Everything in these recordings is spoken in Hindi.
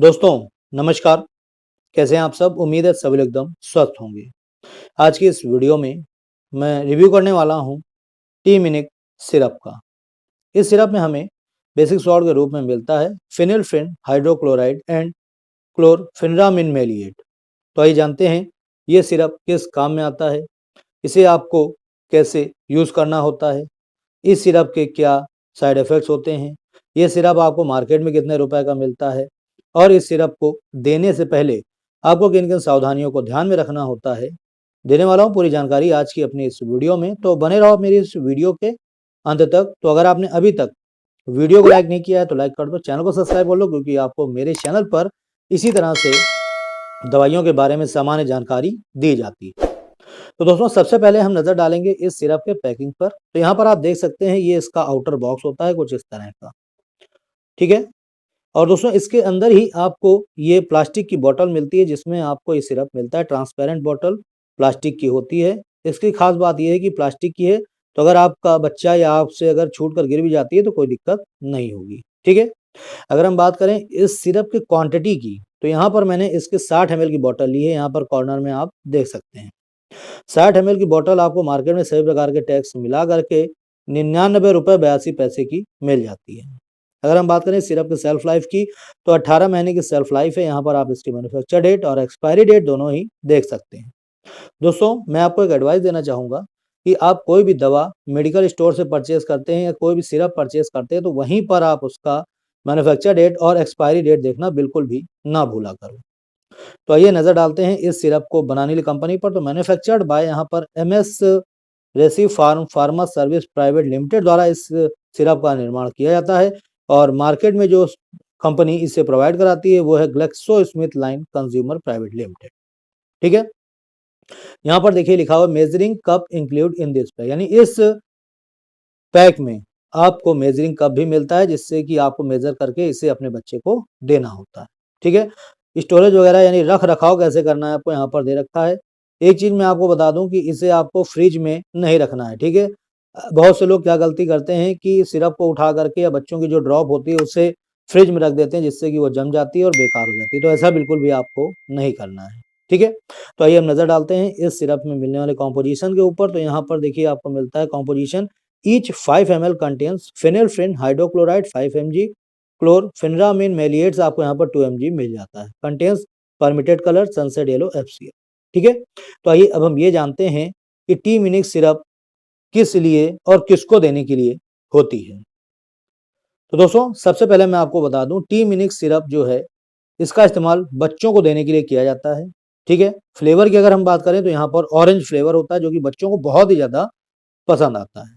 दोस्तों नमस्कार। कैसे हैं आप सब? उम्मीद है सभी लोग एकदम स्वस्थ होंगे। आज की इस वीडियो में मैं रिव्यू करने वाला हूं टी मिनिक सिरप का। इस सिरप में हमें बेसिक सॉल्ट के रूप में मिलता है फिनिलफ्रिन हाइड्रोक्लोराइड एंड क्लोरफेनिरामिन मेलिएट। तो आइए जानते हैं ये सिरप किस काम में आता है, इसे आपको कैसे यूज़ करना होता है, इस सिरप के क्या साइड इफ़ेक्ट्स होते हैं, ये सिरप आपको मार्केट में कितने रुपए का मिलता है और इस सिरप को देने से पहले आपको किन-किन सावधानियों को ध्यान में रखना होता है, देने वाला हूँ पूरी जानकारी आज की अपनी इस वीडियो में। तो बने रहो मेरी इस वीडियो के अंत तक। तो अगर आपने अभी तक वीडियो को लाइक नहीं किया है तो लाइक कर दो, चैनल को सब्सक्राइब कर लो, क्योंकि आपको मेरे चैनल पर इसी तरह से दवाइयों के बारे में सामान्य जानकारी दी जाती है। तो दोस्तों सबसे पहले हम नज़र डालेंगे इस सिरप के पैकिंग पर। तो यहाँ पर आप देख सकते हैं ये इसका आउटर बॉक्स होता है कुछ इस तरह का, ठीक है। और दोस्तों इसके अंदर ही आपको ये प्लास्टिक की बोतल मिलती है जिसमें आपको ये सिरप मिलता है। ट्रांसपेरेंट बोतल प्लास्टिक की होती है। इसकी खास बात ये है कि प्लास्टिक की है, तो अगर आपका बच्चा या आपसे अगर छूट कर गिर भी जाती है तो कोई दिक्कत नहीं होगी, ठीक है। अगर हम बात करें इस सिरप की क्वांटिटी की, तो यहाँ पर मैंने इसके 60 ml की बोतल ली है। यहाँ पर कॉर्नर में आप देख सकते हैं 60 ml की बोतल आपको मार्केट में सभी प्रकार के टैक्स मिला करके 99 रुपये 82 पैसे की मिल जाती है। अगर हम बात करें सिरप की सेल्फ लाइफ की, तो 18 महीने की सेल्फ लाइफ है। यहाँ पर आप इसकी मैन्युफैक्चर डेट और एक्सपायरी डेट दोनों ही देख सकते हैं। दोस्तों मैं आपको एक एडवाइस देना चाहूँगा कि आप कोई भी दवा मेडिकल स्टोर से परचेज़ करते हैं या कोई भी सिरप परचेज़ करते हैं तो वहीं पर आप उसका मैन्युफैक्चर डेट और एक्सपायरी डेट देखना बिल्कुल भी ना भूला करो। तो आइए नज़र डालते हैं इस सिरप को बनाने वाली कंपनी पर। तो मैन्युफैक्चर्ड बाय यहाँ पर एमएस रेसी फार्मा सर्विस प्राइवेट लिमिटेड द्वारा इस सिरप का निर्माण किया जाता है और मार्केट में जो कंपनी इसे प्रोवाइड कराती है वो है Glaxo Smith line consumer private limited, ठीक है। यहाँ पर देखिए लिखा हुआ measuring cup include in this pack, यानी इस पैक में आपको मेजरिंग कप भी मिलता है जिससे कि आपको मेजर करके इसे अपने बच्चे को देना होता है, ठीक है। स्टोरेज वगैरह यानी रख रखाव कैसे करना है आपको यहाँ पर दे रखा है। एक चीज़ मैं आपको बता दूं कि इसे आपको फ्रिज में नहीं रखना है, ठीक है। बहुत से लोग क्या गलती करते हैं कि सिरप को उठा करके या बच्चों की जो ड्रॉप होती है उसे फ्रिज में रख देते हैं जिससे कि वो जम जाती है और बेकार हो जाती है। तो ऐसा बिल्कुल भी आपको नहीं करना है, ठीक है। तो आइए हम नज़र डालते हैं इस सिरप में मिलने वाले कॉम्पोजिशन के ऊपर। तो यहाँ पर देखिए आपको मिलता है composition each 5 ml contains phenylephrine hydrochloride 5 mg chlorpheniramine maleates आपको यहाँ पर 2 mg मिल जाता है। Contains permitted colour sunset yellow FCL, ठीक है। तो आइए अब हम ये जानते हैं कि टी मिनिक सिरप किस लिए और किसको देने के लिए होती है। तो दोस्तों सबसे पहले मैं आपको बता दूं टी मिनिक सिरप जो है इसका इस्तेमाल बच्चों को देने के लिए किया जाता है, ठीक है। फ्लेवर की अगर हम बात करें तो यहाँ पर ऑरेंज फ्लेवर होता है जो कि बच्चों को बहुत ही ज़्यादा पसंद आता है,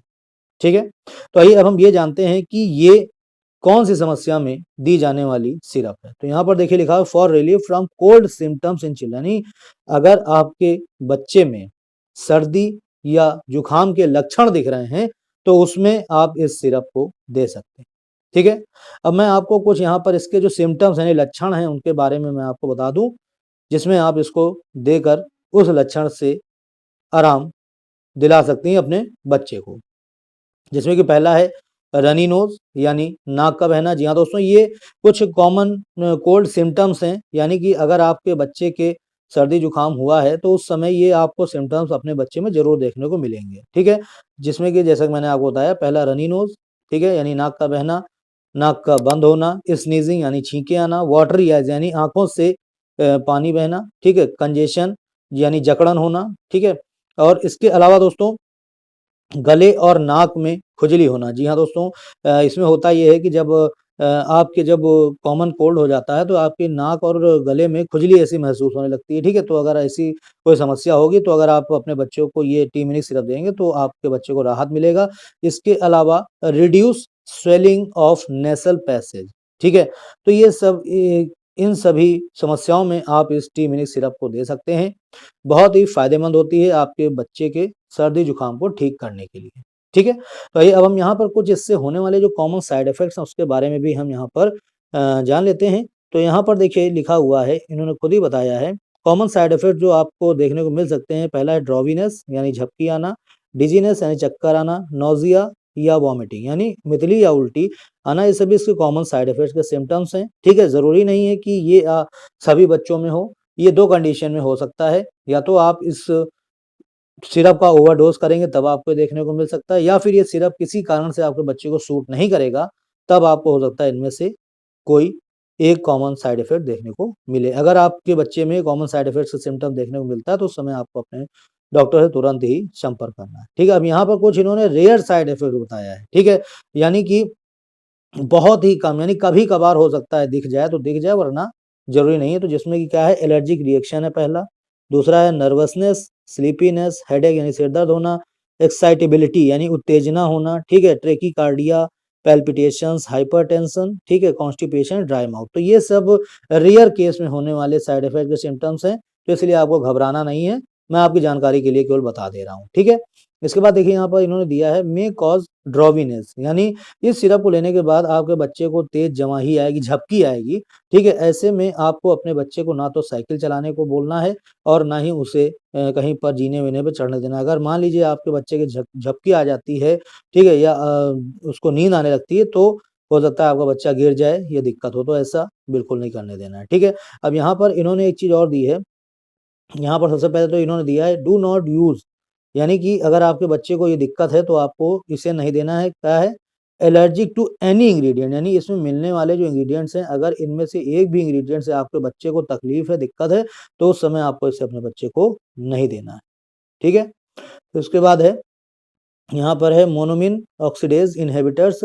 ठीक है। तो आइए अब हम ये जानते हैं कि ये कौन सी समस्या में दी जाने वाली सिरप है। तो यहाँ पर देखिए लिखा है for relief from cold symptoms in children, यानी अगर आपके बच्चे में सर्दी या जुकाम के लक्षण दिख रहे हैं तो उसमें आप इस सिरप को दे सकते हैं, ठीक है। अब मैं आपको कुछ यहाँ पर इसके जो सिम्टम्स यानी लक्षण हैं उनके बारे में मैं आपको बता दूं जिसमें आप इसको देकर उस लक्षण से आराम दिला सकती हैं अपने बच्चे को। जिसमें कि पहला है रनी नोज यानी नाक का बहना। जी हाँ दोस्तों, ये कुछ कॉमन कोल्ड सिम्टम्स हैं, यानी कि अगर आपके बच्चे के सर्दी जुकाम हुआ है तो उस समय ये आपको सिम्टम्स अपने बच्चे में जरूर देखने को मिलेंगे, ठीक है। जिसमें कि जैसा कि मैंने आपको बताया पहला रनी नोज, ठीक है, यानी नाक का बहना, नाक का बंद होना, स्नीजिंग यानी छींके आना, वाटरी आइज यानी आंखों से पानी बहना, ठीक है, कंजेशन यानी जकड़न होना, ठीक है। और इसके अलावा दोस्तों गले और नाक में खुजली होना। जी हाँ दोस्तों, इसमें होता ये है कि आपके जब कॉमन कोल्ड हो जाता है तो आपके नाक और गले में खुजली ऐसी महसूस होने लगती है, ठीक है। तो अगर ऐसी कोई समस्या होगी तो अगर आप अपने बच्चों को ये टी मिनिक सिरप देंगे तो आपके बच्चे को राहत मिलेगा। इसके अलावा reduce swelling of nasal passage, ठीक है। तो ये सब इन सभी समस्याओं में आप इस टी मिनिक सिरप को दे सकते हैं। बहुत ही फायदेमंद होती है आपके बच्चे के सर्दी जुकाम को ठीक करने के लिए, ठीक है। तो आइए अब हम यहाँ पर कुछ इससे होने वाले जो कॉमन साइड इफेक्ट्स हैं उसके बारे में भी हम यहाँ पर जान लेते हैं। तो यहाँ पर देखिए लिखा हुआ है, इन्होंने खुद ही बताया है कॉमन साइड इफेक्ट जो आपको देखने को मिल सकते हैं। पहला है ड्रॉवीनेस यानी झपकी आना, डिजीनेस यानी चक्कर आना, नोजिया या वॉमिटिंग, यानी मितली या उल्टी आना, ये सभी इसके कॉमन साइड इफेक्ट्स के सिम्टम्स हैं। ठीक है, जरूरी नहीं है कि ये सभी बच्चों में हो, ये 2 कंडीशन में हो सकता है, या तो आप इस सिरप का ओवरडोज करेंगे तब आपको देखने को मिल सकता है, या फिर ये सिरप किसी कारण से आपके बच्चे को सूट नहीं करेगा, तब आपको हो सकता है इनमें से कोई एक कॉमन साइड इफेक्ट देखने को मिले। अगर आपके बच्चे में कॉमन साइड इफेक्ट्स का सिम्टम देखने को मिलता है तो उस समय आपको अपने डॉक्टर से तुरंत ही संपर्क करना है। ठीक है, अब यहाँ पर कुछ इन्होंने रेयर साइड इफेक्ट बताया है। ठीक है, यानी कि बहुत ही कम, यानी कभी-कभार हो सकता है दिख जाए तो दिख जाए, वरना ज़रूरी नहीं है। तो जिसमें कि क्या है, एलर्जिक रिएक्शन है पहला, दूसरा है नर्वसनेस, स्लीपीनेस, हेडेक यानी सिर दर्द होना, एक्साइटेबिलिटी यानी उत्तेजना होना, ठीक है, ट्रैकीकार्डिया, पैल्पिटेशंस, हाइपरटेंशन, ठीक है, कॉन्स्टिपेशन, ड्राई माउथ। तो ये सब रेयर केस में होने वाले साइड इफेक्ट के सिम्पटम्स हैं, तो इसलिए आपको घबराना नहीं है, मैं आपकी जानकारी के लिए केवल बता दे रहा हूँ। ठीक है, इसके बाद देखिए यहाँ पर इन्होंने दिया है मे कॉज ड्रॉवीनेस, यानी इस सिरप को लेने के बाद आपके बच्चे को तेज जमाही आएगी, झपकी आएगी। ठीक है, ऐसे में आपको अपने बच्चे को ना तो साइकिल चलाने को बोलना है और ना ही उसे कहीं पर जीने-वीने पे चढ़ने देना है। अगर मान लीजिए आपके बच्चे की झपकी आ जाती है, ठीक है, या उसको नींद आने लगती है, तो हो सकता है आपका बच्चा गिर जाए, ये दिक्कत हो, तो ऐसा बिल्कुल नहीं करने देना है। ठीक है, अब यहाँ पर इन्होंने एक चीज़ और दी है, यहाँ पर सबसे पहले तो इन्होंने दिया है डू नॉट यूज़, यानी कि अगर आपके बच्चे को ये दिक्कत है तो आपको इसे नहीं देना है। क्या है, एलर्जिक टू एनी इंग्रेडिएंट, यानी इसमें मिलने वाले जो इंग्रेडिएंट्स हैं, अगर इनमें से एक भी इंग्रेडिएंट से आपके बच्चे को तकलीफ है, दिक्कत है, तो उस समय आपको इसे अपने बच्चे को नहीं देना है। ठीक है, तो उसके बाद है, यहाँ पर है monoamine oxidase inhibitors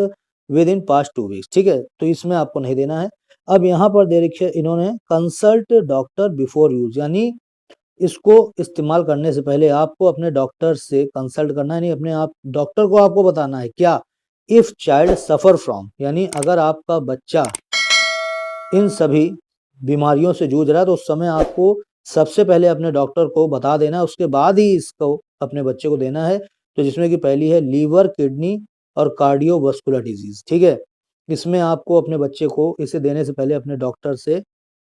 within past 2 weeks. ठीक है, तो इसमें आपको नहीं देना है। अब यहाँ पर दे रखिए इन्होंने कंसल्ट डॉक्टर बिफोर यूज, यानी इसको इस्तेमाल करने से पहले आपको अपने डॉक्टर से कंसल्ट करना है, नहीं अपने आप डॉक्टर को आपको बताना है क्या, इफ चाइल्ड सफर फ्रॉम, यानी अगर आपका बच्चा इन सभी बीमारियों से जूझ रहा है तो उस समय आपको सबसे पहले अपने डॉक्टर को बता देना है, उसके बाद ही इसको अपने बच्चे को देना है। तो जिसमें कि पहली है लीवर, किडनी और कार्डियोवास्कुलर डिजीज। ठीक है, इसमें आपको अपने बच्चे को इसे देने से पहले अपने डॉक्टर से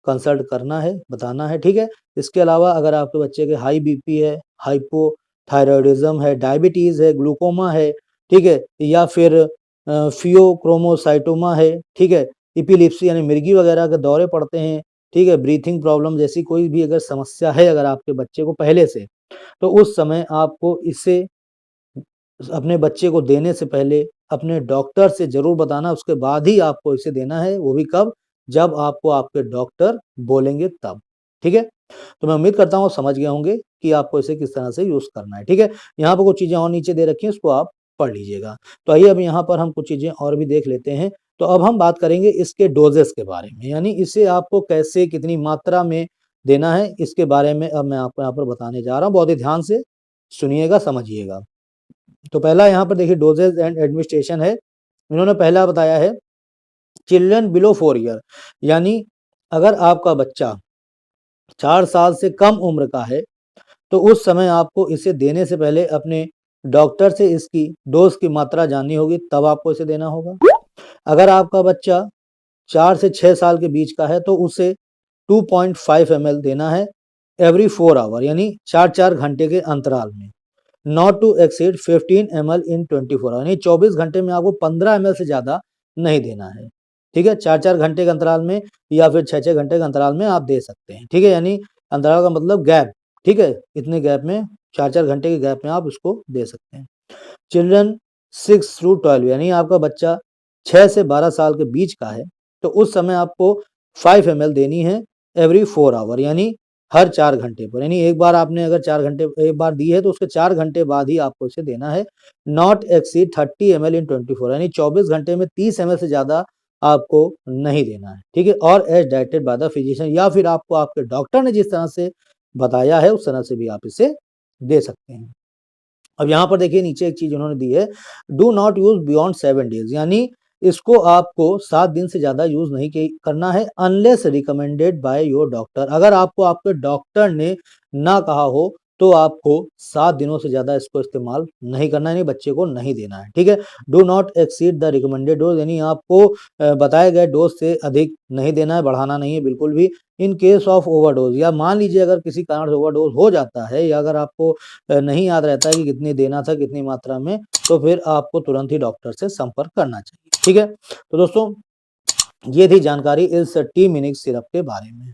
कंसल्ट करना है, बताना है। ठीक है, इसके अलावा अगर आपके बच्चे के हाई बीपी है, हाइपोथायरॉयडिज्म है, डायबिटीज है, ग्लूकोमा है, ठीक है, या फिर फियोक्रोमोसाइटोमा है, ठीक है, एपिलेप्सी यानी मिर्गी वगैरह के दौरे पड़ते हैं, ठीक है, ब्रीथिंग प्रॉब्लम जैसी कोई भी अगर समस्या है अगर आपके बच्चे को पहले से, तो उस समय आपको इसे अपने बच्चे को देने से पहले अपने डॉक्टर से ज़रूर बताना, उसके बाद ही आपको इसे देना है। वो भी कब, जब आपको आपके डॉक्टर बोलेंगे तब। ठीक है, तो मैं उम्मीद करता हूँ समझ गए होंगे कि आपको इसे किस तरह से यूज़ करना है। ठीक है, यहाँ पर कुछ चीज़ें और नीचे दे रखी हैं, उसको आप पढ़ लीजिएगा। तो आइए अब यहाँ पर हम कुछ चीज़ें और भी देख लेते हैं। तो अब हम बात करेंगे इसके डोजेस के बारे में, यानी इसे आपको कैसे, कितनी मात्रा में देना है, इसके बारे में अब मैं आपको यहाँ पर बताने जा रहा हूँ। बहुत ही ध्यान से सुनिएगा, समझिएगा। तो पहला यहाँ पर देखिए डोजेज एंड एडमिनिस्ट्रेशन है। इन्होंने पहला बताया है चिल्ड्रन बिलो 4 ईयर, यानी अगर आपका बच्चा 4 साल से कम उम्र का है तो उस समय आपको इसे देने से पहले अपने डॉक्टर से इसकी डोज की मात्रा जाननी होगी, तब आपको इसे देना होगा। अगर आपका बच्चा 4 से 6 साल के बीच का है तो उसे 2.5 ml देना है एवरी 4 आवर, यानी 4-4 घंटे के अंतराल में। Not to exceed 15 ml in 24 hour, यानी 24 घंटे में आपको 15 ml से ज़्यादा नहीं देना है। ठीक है, 4-4 घंटे के अंतराल में या फिर 6-6 घंटे के अंतराल में आप दे सकते हैं। ठीक है, यानी अंतराल का मतलब गैप। ठीक है, इतने गैप में 4-4 घंटे के गैप में आप इसको दे सकते हैं। चिल्ड्रन 6 टू 12, यानी आपका बच्चा 6 से 12 साल के बीच का है तो उस समय आपको 5 ml देनी है एवरी 4 आवर, यानी हर 4 घंटे पर, यानी एक बार आपने अगर 4 घंटे एक बार दी है तो उसके 4 घंटे बाद ही आपको इसे देना है। नॉट एक्सीड 30 ml इन 24, यानी 24 घंटे में 30 ml से ज़्यादा आपको नहीं देना है। ठीक है, और as directed by the physician, या फिर आपको आपके डॉक्टर ने जिस तरह से बताया है उस तरह से भी आप इसे दे सकते हैं। अब यहाँ पर देखिए नीचे एक चीज उन्होंने दी है, do not use beyond 7 days, यानी इसको आपको 7 दिन से ज्यादा यूज नहीं करना है unless recommended by your doctor. अगर आपको आपके डॉक्टर ने ना कहा हो तो आपको 7 दिनों से ज़्यादा इसको इस्तेमाल नहीं करना है, यानी बच्चे को नहीं देना है, ठीक है। Do not exceed the recommended dose, यानी आपको बताए गए डोज से अधिक नहीं देना है, बढ़ाना नहीं है बिल्कुल भी। इन केस ऑफ ओवरडोज, या मान लीजिए अगर किसी कारण से ओवरडोज हो जाता है, या अगर आपको नहीं याद रहता है कि कितनी देना था, कितनी मात्रा में, तो फिर आपको तुरंत ही डॉक्टर से संपर्क करना चाहिए, ठीक है। तो दोस्तों, ये थी जानकारी इस टी मिनिक सिरप के बारे में।